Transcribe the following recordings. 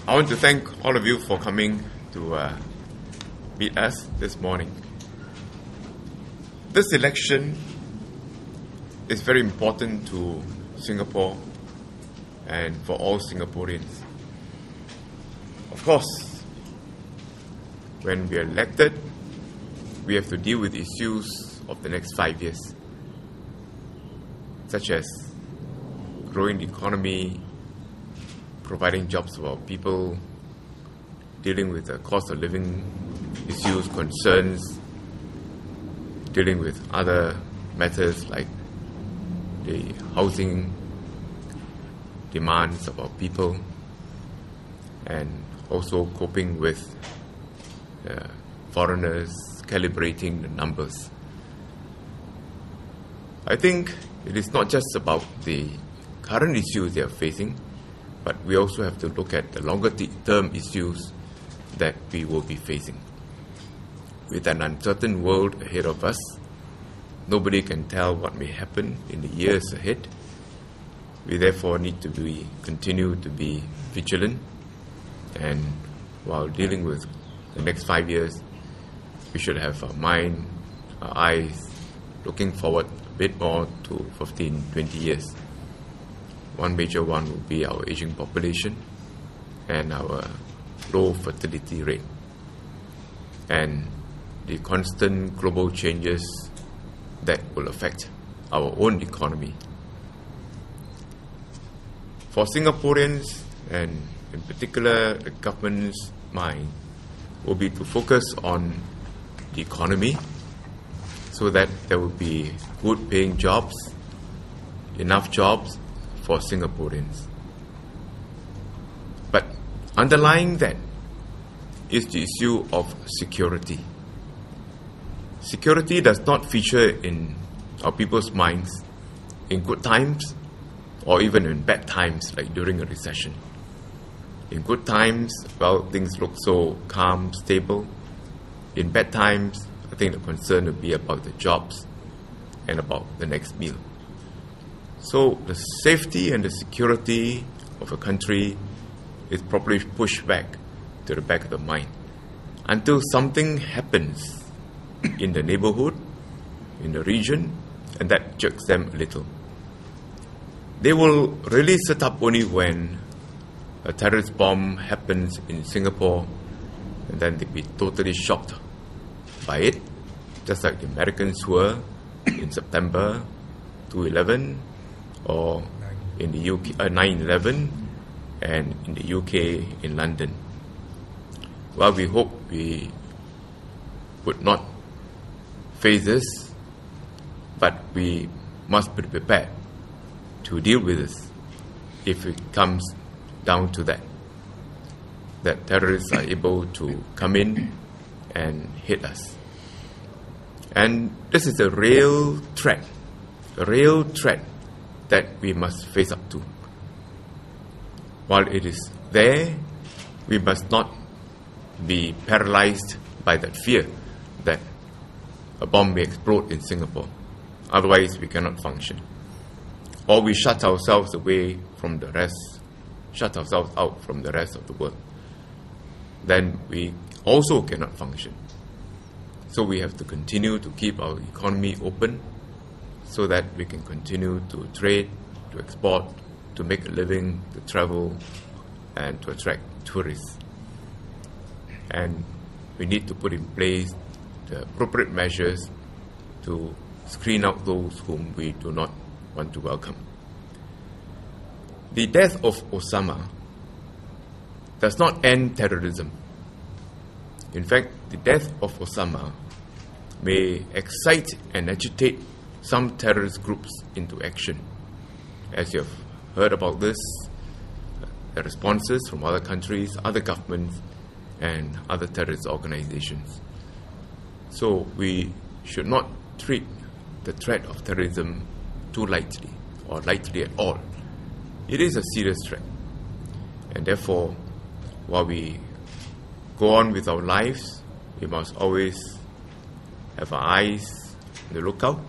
I want to thank all of you for coming to meet us this morning. This election is very important to Singapore and for all Singaporeans. Of course, when we are elected, we have to deal with issues of the next 5 years, such as growing the economy, providing jobs for our people, dealing with the cost of living issues, concerns, dealing with other matters like the housing demands of our people, and also coping with foreigners, calibrating the numbers. I think it is not just about the current issues they are facing, but we also have to look at the longer term issues that we will be facing. With an uncertain world ahead of us, nobody can tell what may happen in the years ahead. We therefore need to continue to be vigilant, and while dealing with the next 5 years, we should have our mind, our eyes looking forward a bit more to 15, 20 years. One major one will be our aging population and our low fertility rate, and the constant global changes that will affect our own economy. For Singaporeans, and in particular the government's mind, will be to focus on the economy so that there will be good paying jobs, enough jobs for Singaporeans. But underlying that is the issue of security. Security does not feature in our people's minds in good times or even in bad times, like during a recession. In good times, well, things look so calm, stable. In bad times, I think the concern will be about the jobs and about the next meal. So the safety and the security of a country is probably pushed back to the back of the mind until something happens in the neighborhood, in the region, and that jerks them a little. They will really sit up only when a terrorist bomb happens in Singapore, and then they'll be totally shocked by it, just like the Americans were in September 2011, or in the UK, 9/11, and in the UK, in London. Well, we hope we would not face this, but we must be prepared to deal with this if it comes down to that terrorists are able to come in and hit us. And this is a real threat that we must face up to. While it is there, we must not be paralyzed by that fear that a bomb may explode in Singapore. Otherwise, we cannot function. Or we shut ourselves away from the rest, shut ourselves out from the rest of the world. Then we also cannot function. So we have to continue to keep our economy open so that we can continue to trade, to export, to make a living, to travel, and to attract tourists. And we need to put in place the appropriate measures to screen out those whom we do not want to welcome. The death of Osama does not end terrorism. In fact, the death of Osama may excite and agitate some terrorist groups into action. As you have heard about this, the responses from other countries, other governments, and other terrorist organizations. So we should not treat the threat of terrorism too lightly, or lightly at all. It is a serious threat. And therefore, while we go on with our lives, we must always have our eyes on the lookout,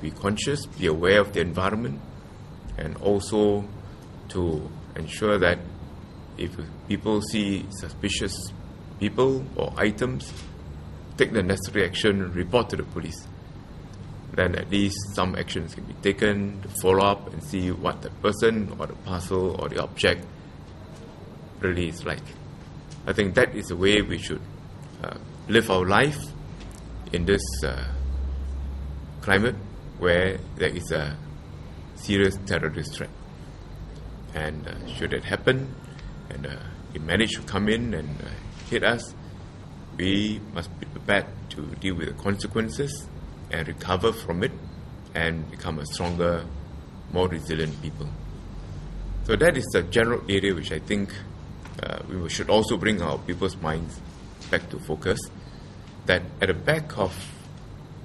be conscious, be aware of the environment, and also to ensure that If people see suspicious people or items, take the necessary action, report to the police. Then at least some actions can be taken to follow up and see what the person or the parcel or the object really is like. I think that is the way we should live our life in this climate where there is a serious terrorist threat. And should it happen and it manage to come in and hit us, we must be prepared to deal with the consequences and recover from it and become a stronger, more resilient people. So that is the general area which I think we should also bring our people's minds back to focus, that at the back of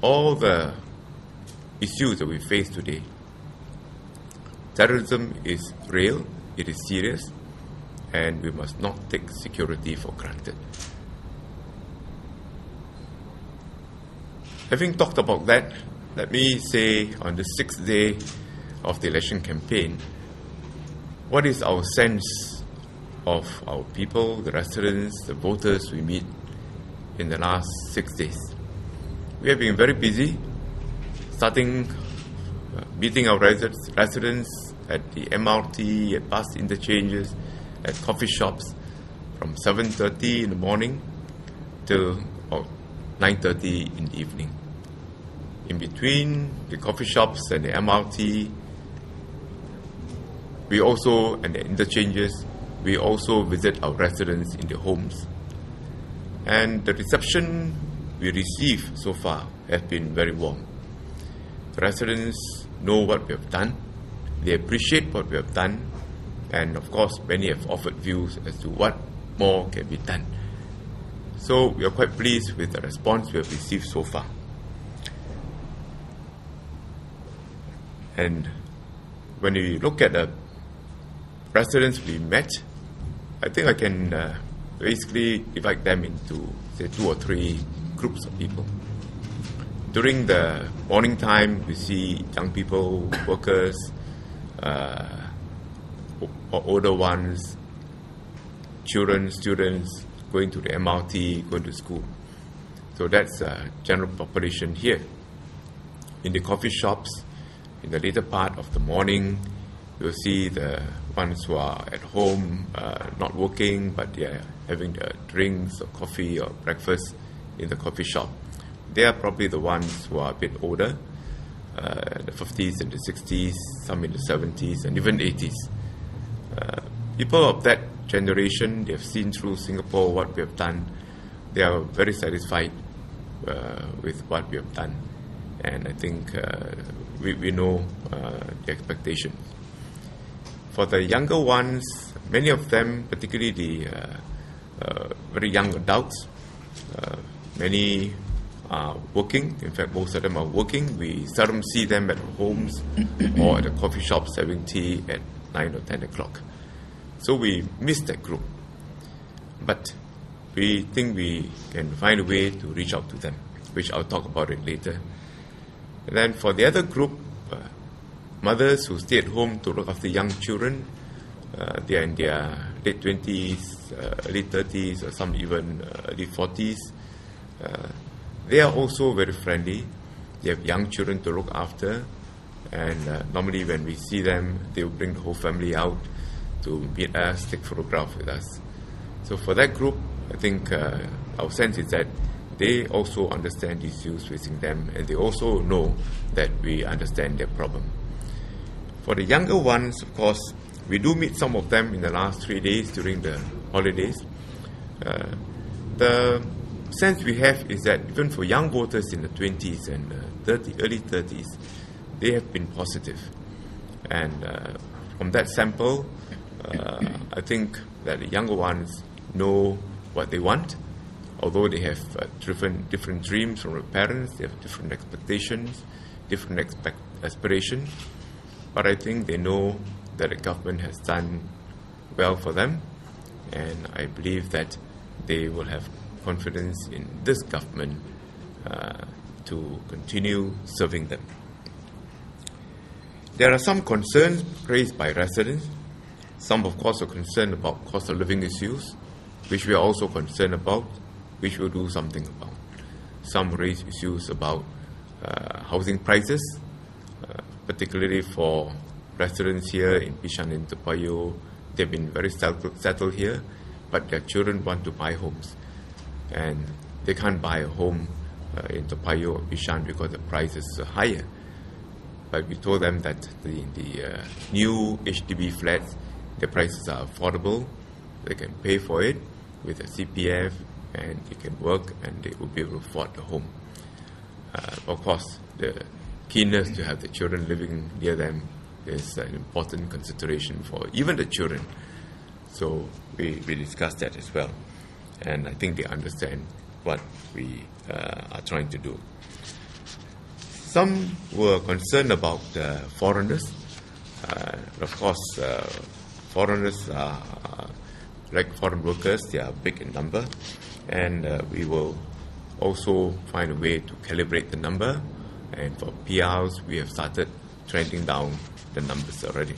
all the issues that we face today, terrorism is real, it is serious, and we must not take security for granted. Having talked about that, let me say on the 6th day of the election campaign, what is our sense of our people, the residents, the voters we meet in the last 6 days? We have been very busy, starting meeting our residents at the MRT, at bus interchanges, at coffee shops from 7:30 in the morning till 9:30 in the evening. In between the coffee shops and the MRT, and the interchanges, we also visit our residents in their homes. And the reception we receive so far has been very warm. The residents know what we have done, they appreciate what we have done, and of course many have offered views as to what more can be done. So we are quite pleased with the response we have received so far. And when we look at the residents we met, I think I can basically divide them into, say, 2 or 3 groups of people. During the morning time, we see young people, workers, or older ones, children, students going to the MRT, going to school. So that's the general population here. In the coffee shops, in the later part of the morning, you'll see the ones who are at home, not working, but they are having their drinks or coffee or breakfast in the coffee shop. They are probably the ones who are a bit older, the 50s and the 60s, some in the 70s and even 80s. People of that generation, they have seen through Singapore what we have done. They are very satisfied with what we have done. And I think we know the expectations. For the younger ones, many of them, particularly the very young adults, many are working. In fact, most of them are working. We seldom see them at homes or at the coffee shops having tea at 9 or 10 o'clock. So we miss that group. But we think we can find a way to reach out to them, which I'll talk about it later. And then for the other group, mothers who stay at home to look after young children, they are in their late 20s, early 30s, or some even early 40s. They are also very friendly. They have young children to look after, and normally when we see them, they will bring the whole family out to meet us, take photographs with us. So for that group, I think our sense is that they also understand the issues facing them, and they also know that we understand their problem. For the younger ones, of course, we do meet some of them in the last 3 days during the holidays. The sense we have is that even for young voters in the 20s and early 30s, they have been positive. And from that sample, I think that the younger ones know what they want. Although they have different dreams from their parents, they have different expectations, different aspirations. But I think they know that the government has done well for them, and I believe that they will have confidence in this government to continue serving them. There are some concerns raised by residents. Some, of course, are concerned about cost of living issues, which we are also concerned about, which we'll do something about. Some raise issues about housing prices, particularly for residents here in Bishan-Toa Payoh. They've been very settled here, but their children want to buy homes. And they can't buy a home in Toa Payoh or Bishan because the price is higher. But we told them that the new HDB flats, the prices are affordable. They can pay for it with a CPF, and they can work, and they will be able to afford the home. Of course, the keenness to have the children living near them is an important consideration for even the children. So we discussed that as well. And I think they understand what we are trying to do. Some were concerned about foreigners. Of course, foreigners are like foreign workers, they are big in number, and we will also find a way to calibrate the number. And for PRs, we have started trending down the numbers already.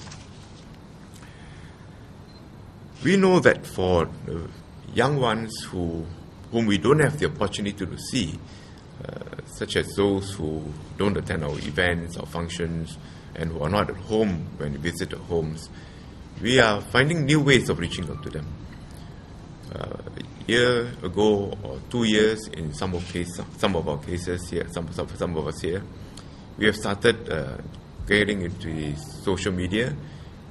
We know that for the young ones whom we don't have the opportunity to see, such as those who don't attend our events or functions and who are not at home when we visit the homes, we are finding new ways of reaching out to them. A year ago or 2 years, in some of our cases here, some of us here, we have started getting into the social media.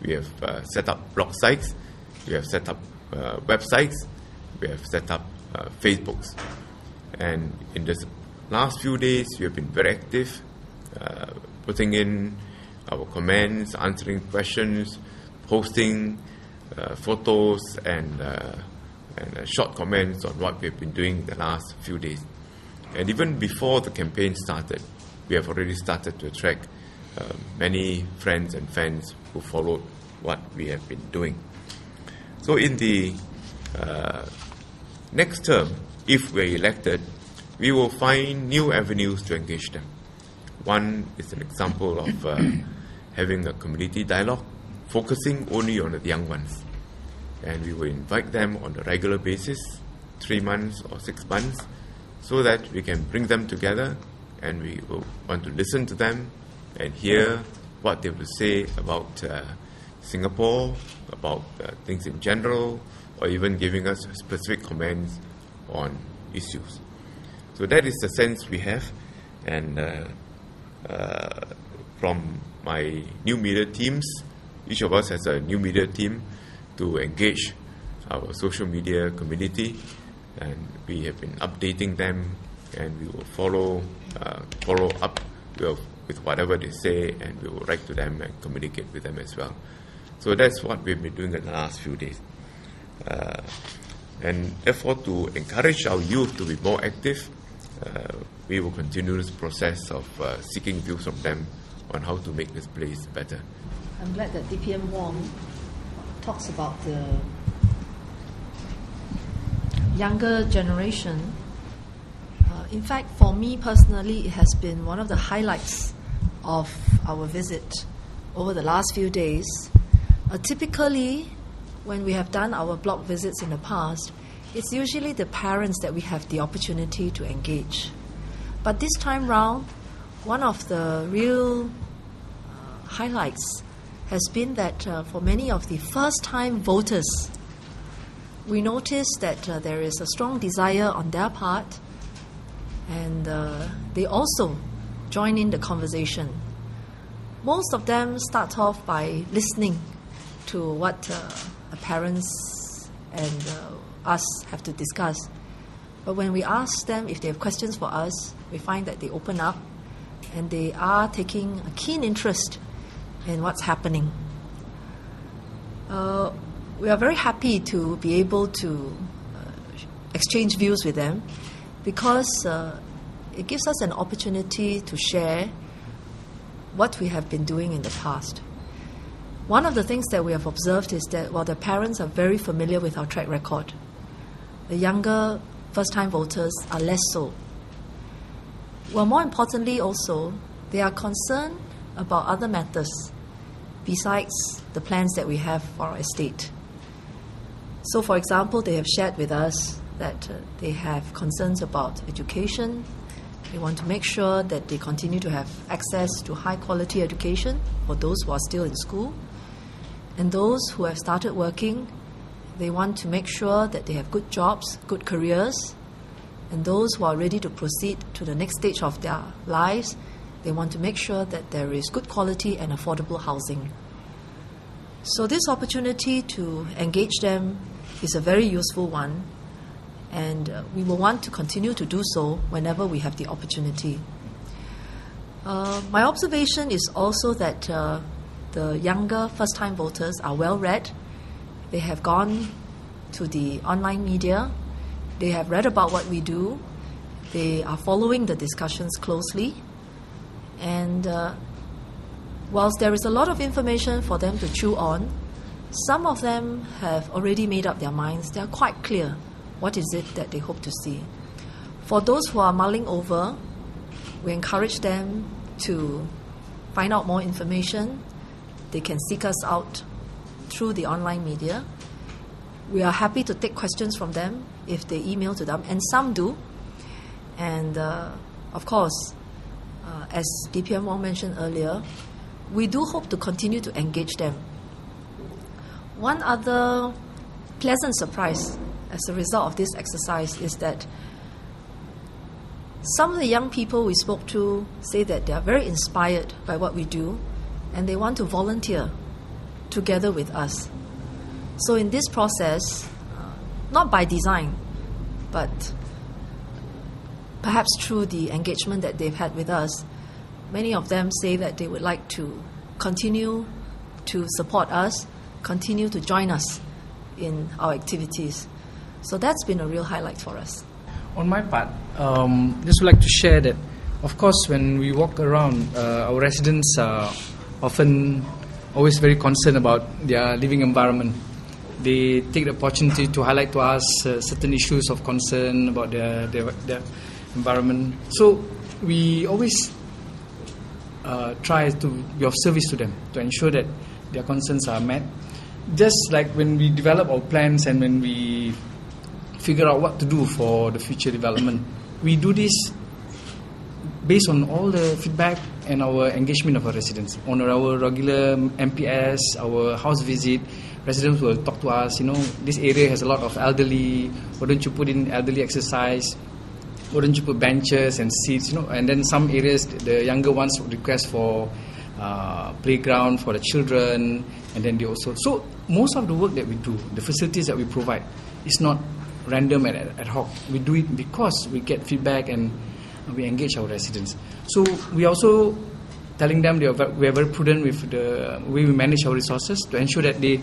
We have set up blog sites, we have set up websites, we have set up Facebooks. And in this last few days, we have been very active, putting in our comments, answering questions, posting photos and short comments on what we've been doing the last few days. And even before the campaign started, we have already started to attract many friends and fans who followed what we have been doing. So in the next term, if we're elected, we will find new avenues to engage them. One is an example of having a community dialogue, focusing only on the young ones. And we will invite them on a regular basis, 3 months or 6 months, so that we can bring them together, and we will want to listen to them and hear what they will say about Singapore, about things in general, or even giving us specific comments on issues. So that is the sense we have. And from my new media teams, each of us has a new media team to engage our social media community, and we have been updating them, and we will follow up with whatever they say, and we will write to them and communicate with them as well. So that's what we've been doing in the last few days. And therefore, to encourage our youth to be more active, we will continue this process of seeking views from them on how to make this place better. I'm glad that DPM Wong talks about the younger generation. In fact, for me personally, it has been one of the highlights of our visit over the last few days. Typically, when we have done our block visits in the past, it's usually the parents that we have the opportunity to engage. But this time round, one of the real highlights has been that for many of the first-time voters, we noticed that there is a strong desire on their part, and they also join in the conversation. Most of them start off by listening to what parents and us have to discuss. But when we ask them if they have questions for us, we find that they open up and they are taking a keen interest in what's happening. We are very happy to be able to exchange views with them, because it gives us an opportunity to share what we have been doing in the past. One of the things that we have observed is that while the parents are very familiar with our track record, the younger first-time voters are less so. Well, more importantly also, they are concerned about other matters, besides the plans that we have for our estate. So, for example, they have shared with us that they have concerns about education. They want to make sure that they continue to have access to high-quality education for those who are still in school. And those who have started working, they want to make sure that they have good jobs, good careers. And those who are ready to proceed to the next stage of their lives, they want to make sure that there is good quality and affordable housing. So this opportunity to engage them is a very useful one, and we will want to continue to do so whenever we have the opportunity. My observation is also that the younger first-time voters are well-read. They have gone to the online media. They have read about what we do. They are following the discussions closely. And whilst there is a lot of information for them to chew on, some of them have already made up their minds. They are quite clear what is it that they hope to see. For those who are mulling over, we encourage them to find out more information. They can seek us out through the online media. We are happy to take questions from them if they email to them, and some do. And of course, as DPM Wong mentioned earlier, we do hope to continue to engage them. One other pleasant surprise as a result of this exercise is that some of the young people we spoke to say that they are very inspired by what we do and they want to volunteer together with us. So in this process, not by design, but perhaps through the engagement that they've had with us, many of them say that they would like to continue to support us, continue to join us in our activities. So that's been a real highlight for us. On my part, just would like to share that, of course, when we walk around, our residents are often always very concerned about their living environment. They take the opportunity to highlight to us certain issues of concern about their environment. So we always try to be of service to them to ensure that their concerns are met. Just like when we develop our plans and when we figure out what to do for the future development, we do this based on all the feedback and our engagement of our residents. On our regular MPS, our house visit, residents will talk to us, this area has a lot of elderly, why don't you put in elderly exercise, why don't you put benches and seats, and then some areas, the younger ones would request for playground for the children, and then they also, so most of the work that we do, the facilities that we provide, is not random and ad hoc. We do it because we get feedback and we engage our residents. So we also telling them we are very prudent with the way we manage our resources to ensure that they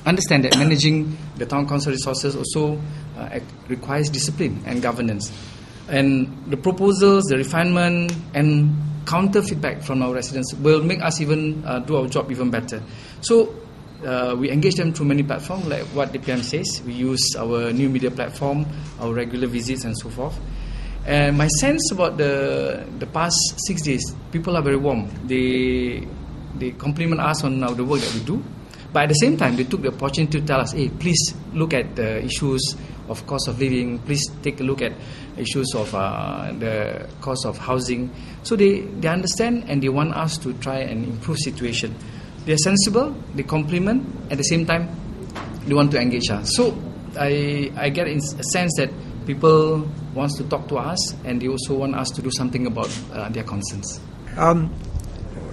understand that managing the town council resources also requires discipline and governance. And the proposals, the refinement and counter feedback from our residents will make us even do our job even better. So we engage them through many platforms, like what DPM says. We use our new media platform, our regular visits and so forth. And my sense about the past 6 days, people are very warm. They compliment us on the work that we do. But at the same time, they took the opportunity to tell us, hey, please look at the issues of cost of living. Please take a look at issues of the cost of housing. So they understand and they want us to try and improve situation. They're sensible, they compliment, at the same time, they want to engage us. So I get a sense that people want to talk to us and they also want us to do something about their concerns.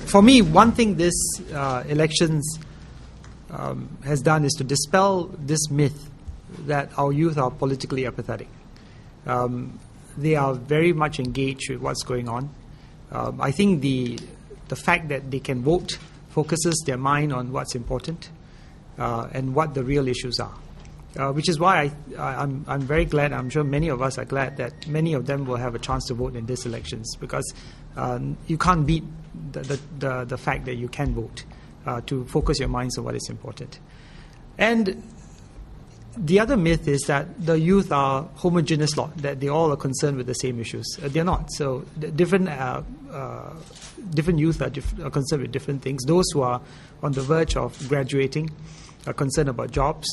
For me, one thing this elections has done is to dispel this myth that our youth are politically apathetic. They are very much engaged with what's going on. I think the fact that they can vote focuses their mind on what's important and what the real issues are, which is why I'm very glad, I'm sure many of us are glad that many of them will have a chance to vote in these elections, because you can't beat the fact that you can vote to focus your minds on what is important. And The other myth is that the youth are homogeneous lot, that they all are concerned with the same issues. They're not. So different youth are concerned with different things. Those who are on the verge of graduating are concerned about jobs.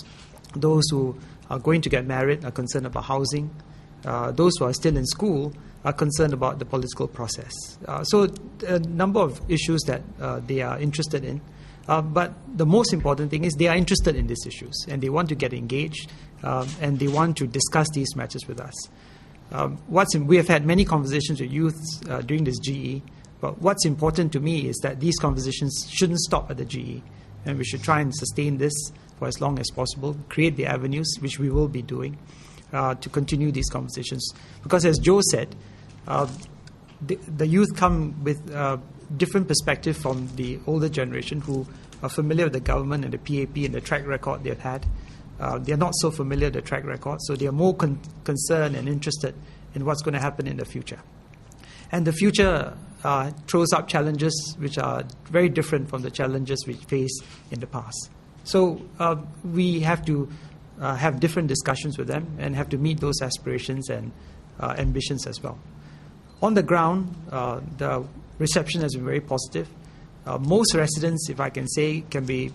Those who are going to get married are concerned about housing. Those who are still in school are concerned about the political process. So a number of issues that they are interested in. But the most important thing is they are interested in these issues and they want to get engaged and they want to discuss these matters with us. We have had many conversations with youths during this GE, but what's important to me is that these conversations shouldn't stop at the GE, and we should try and sustain this for as long as possible, create the avenues, which we will be doing, to continue these conversations. Because as Joe said, the youth come with different perspective from the older generation who are familiar with the government and the PAP and the track record they've had. They are not so familiar with the track record, so they are more concerned and interested in what's going to happen in the future. And the future throws up challenges which are very different from the challenges we faced in the past. So we have to have different discussions with them and have to meet those aspirations and ambitions as well. On the ground, the reception has been very positive. Most residents, if I can say, can be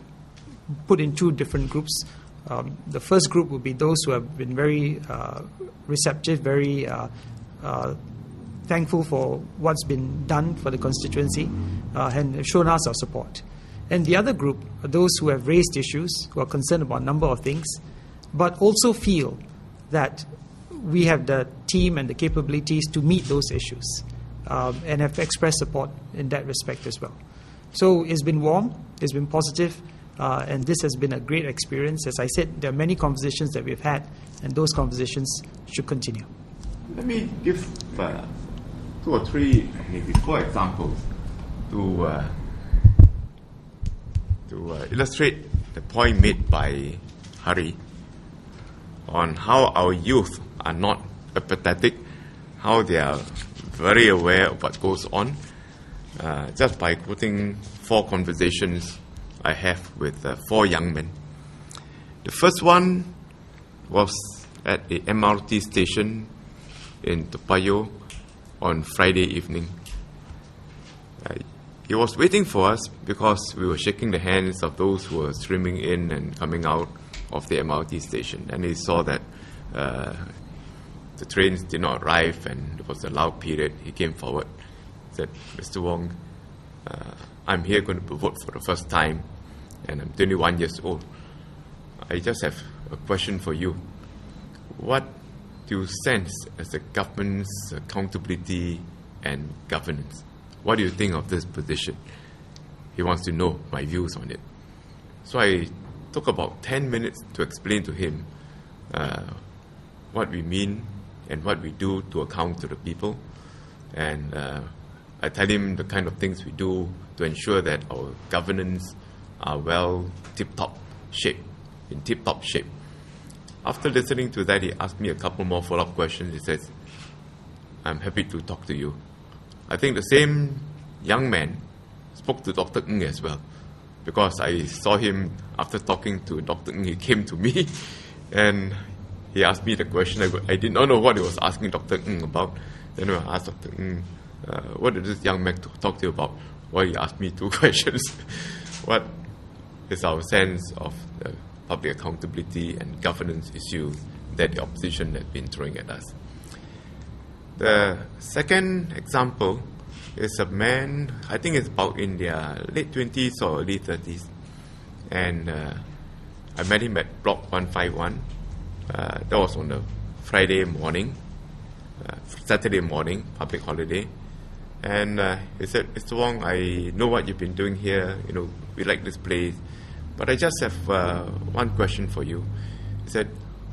put in two different groups. The first group would be those who have been very receptive, very thankful for what's been done for the constituency and have shown us our support. And the other group are those who have raised issues, who are concerned about a number of things, but also feel that we have the team and the capabilities to meet those issues and have expressed support in that respect as well. So it's been warm, it's been positive, and this has been a great experience. As I said, there are many conversations that we've had, and those conversations should continue. Let me give 2 or 3, maybe 4 examples to illustrate the point made by Hari on how our youth are not apathetic, how they are very aware of what goes on, just by quoting 4 conversations I have with 4 young men. The first one was at the MRT station in Toa Payoh on Friday evening. He was waiting for us because we were shaking the hands of those who were streaming in and coming out of the MRT station, and he saw that the trains did not arrive and it was a loud period. He came forward, said, "Mr. Wong, I'm here going to vote for the first time and I'm 21 years old. I just have a question for you. What do you sense as the government's accountability and governance? What do you think of this position?" He wants to know my views on it. So I took about 10 minutes to explain to him what we mean and what we do to account to the people. And I tell him the kind of things we do to ensure that our governance are in tip-top shape. After listening to that, he asked me a couple more follow-up questions. He says, "I'm happy to talk to you." I think the same young man spoke to Dr. Ng as well, because I saw him after talking to Dr. Ng. He came to me and he asked me the question. I did not know what he was asking Dr. Ng about. Then I asked Dr. Ng, "What did this young man talk to you about?" Well, he asked me 2 questions. What is our sense of the public accountability and governance issue that the opposition has been throwing at us? The second example is a man, I think it's about in their late 20s or early 30s. And I met him at Block 151. That was on a Friday morning, Saturday morning, public holiday. And he said, "Mr. Wong, I know what you've been doing here. You know, we like this place. But I just have one question for you." He said,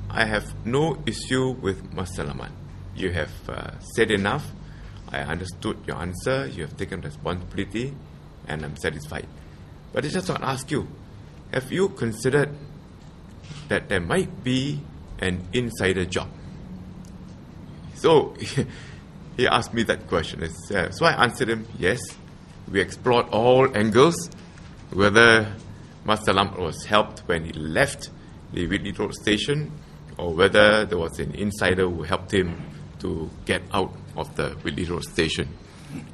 "I have no issue with Masalaman. You have said enough. I understood your answer. You have taken responsibility, and I'm satisfied. But I just want to ask you, have you considered that there might be an insider job?" So he asked me that question. So I answered him, yes. We explored all angles, whether Masalam was helped when he left the Whitley Road station, or whether there was an insider who helped him to get out of the Whitley Road station.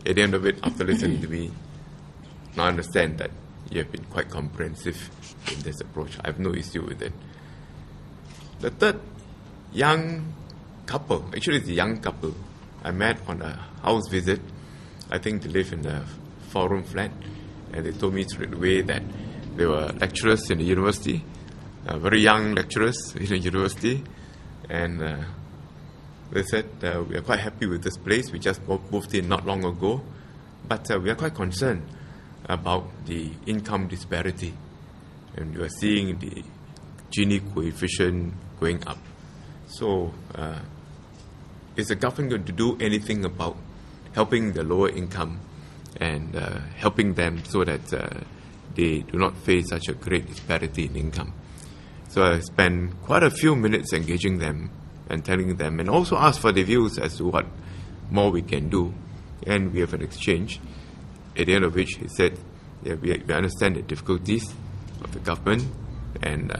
At the end of it, after listening to me, I understand that you have been quite comprehensive in this approach. I have no issue with it. The third young couple, actually it's a young couple, I met on a house visit. I think they live in a 4-room flat, and they told me straight away that they were lecturers in the university, very young lecturers in the university, and they said, we are quite happy with this place. We just moved in not long ago, but we are quite concerned about the income disparity, and we are seeing the Gini coefficient going up. So, is the government going to do anything about helping the lower income and helping them so that they do not face such a great disparity in income? So I spent quite a few minutes engaging them and telling them, and also asked for their views as to what more we can do. And we have an exchange, at the end of which he said, yeah, we understand the difficulties of the government, and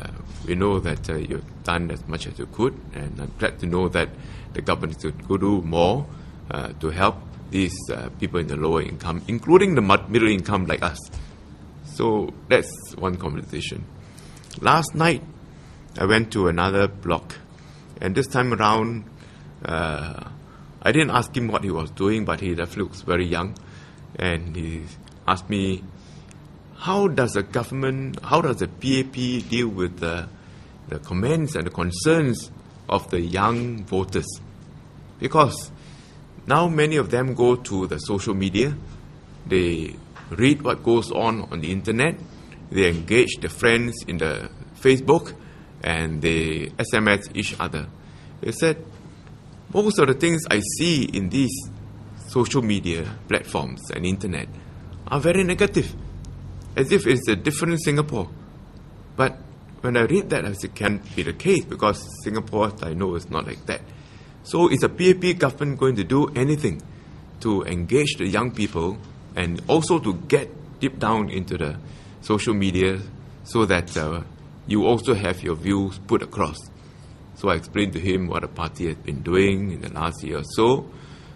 we know that you've done as much as you could, and I'm glad to know that the government could do more to help these people in the lower income, including the middle income like us. So that's one conversation. Last night, I went to another block, and this time around, I didn't ask him what he was doing, but he definitely looks very young, and he asked me, how does the government, how does the PAP deal with the comments and the concerns of the young voters? Because now many of them go to the social media, they read what goes on the internet, they engage their friends in the Facebook, and they SMS each other. They said, most of the things I see in these social media platforms and internet are very negative, as if it's a different Singapore. But when I read that, I said, can't be the case, because Singapore, I know, is not like that. So is the PAP government going to do anything to engage the young people and also to get deep down into the social media so that you also have your views put across? So I explained to him what the party has been doing in the last year or so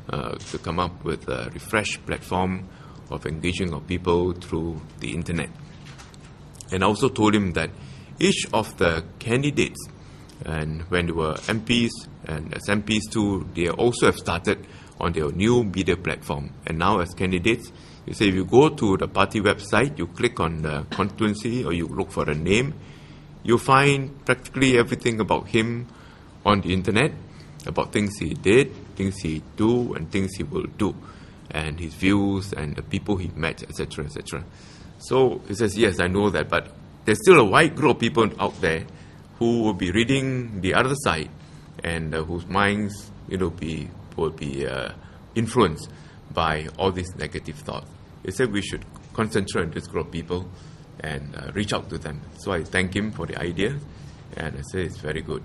to come up with a refreshed platform of engaging of people through the internet. And I also told him that each of the candidates, and when they were MPs and as MPs too, they also have started on their new media platform. And now as candidates, you say if you go to the party website, you click on the constituency or you look for a name, you'll find practically everything about him on the internet, about things he did, things he do, and things he will do, and his views and the people he met, etc., etc. So he says, yes, I know that, but there's still a wide group of people out there who will be reading the other side and whose minds, will be influenced by all these negative thoughts. He said we should concentrate on this group of people and reach out to them. So I thank him for the idea, and I say it's very good.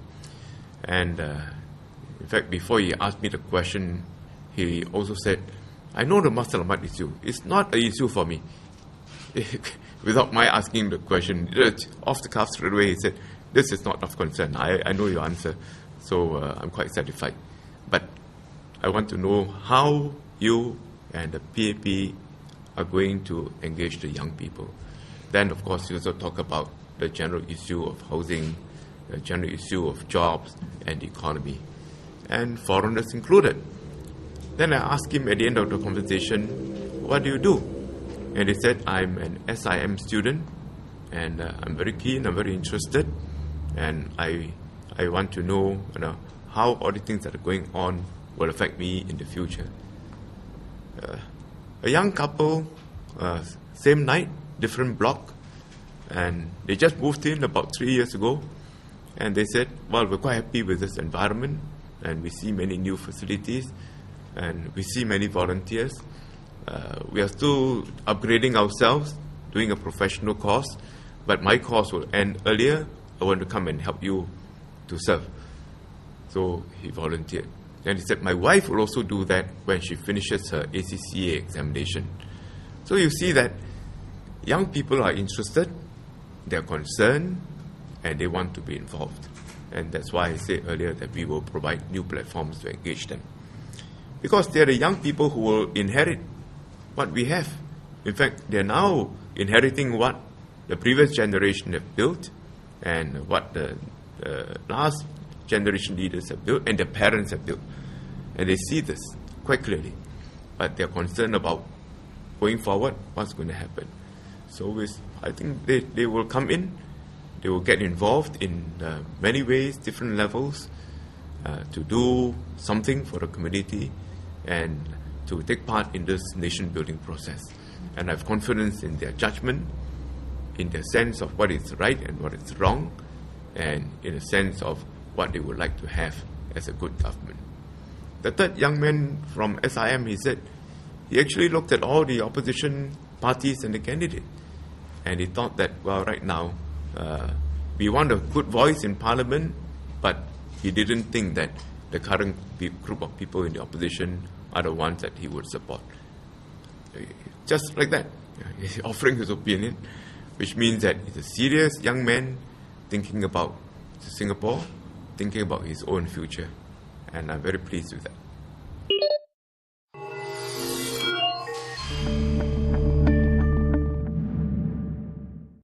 And in fact, before he asked me the question, he also said, I know the Masjid Ahmad issue. It's not an issue for me. Without my asking the question, off the cuff straight away, he said, this is not of concern. I know your answer, so I'm quite satisfied. But I want to know how you and the PAP are going to engage the young people. Then, of course, you also talk about the general issue of housing, the general issue of jobs and the economy, and foreigners included. Then I asked him at the end of the conversation, what do you do? And he said, I'm an SIM student, and I'm very keen, I'm very interested, and I want to know, how all the things that are going on will affect me in the future. A young couple, same night, different block, and they just moved in about 3 years ago, and they said, well, we're quite happy with this environment, and we see many new facilities, and we see many volunteers. We are still upgrading ourselves, doing a professional course, but my course will end earlier. I want to come and help you to serve. So he volunteered. And he said, my wife will also do that when she finishes her ACCA examination. So you see that young people are interested, they're concerned, and they want to be involved. And that's why I said earlier that we will provide new platforms to engage them. Because they're the young people who will inherit what we have. In fact, they're now inheriting what the previous generation have built and what the last generation leaders have built and their parents have built. And they see this quite clearly. But they're concerned about going forward, what's going to happen. So I think they will come in, they will get involved in many ways, different levels, to do something for the community and to take part in this nation-building process. And I have confidence in their judgment, in their sense of what is right and what is wrong, and in a sense of what they would like to have as a good government. The third young man from SIM, he said, he actually looked at all the opposition parties and the candidate, and he thought that, well, right now, we want a good voice in Parliament, but he didn't think that the current group of people in the opposition are the ones that he would support. Just like that, he's offering his opinion, which means that he's a serious young man thinking about Singapore, thinking about his own future, and I'm very pleased with that.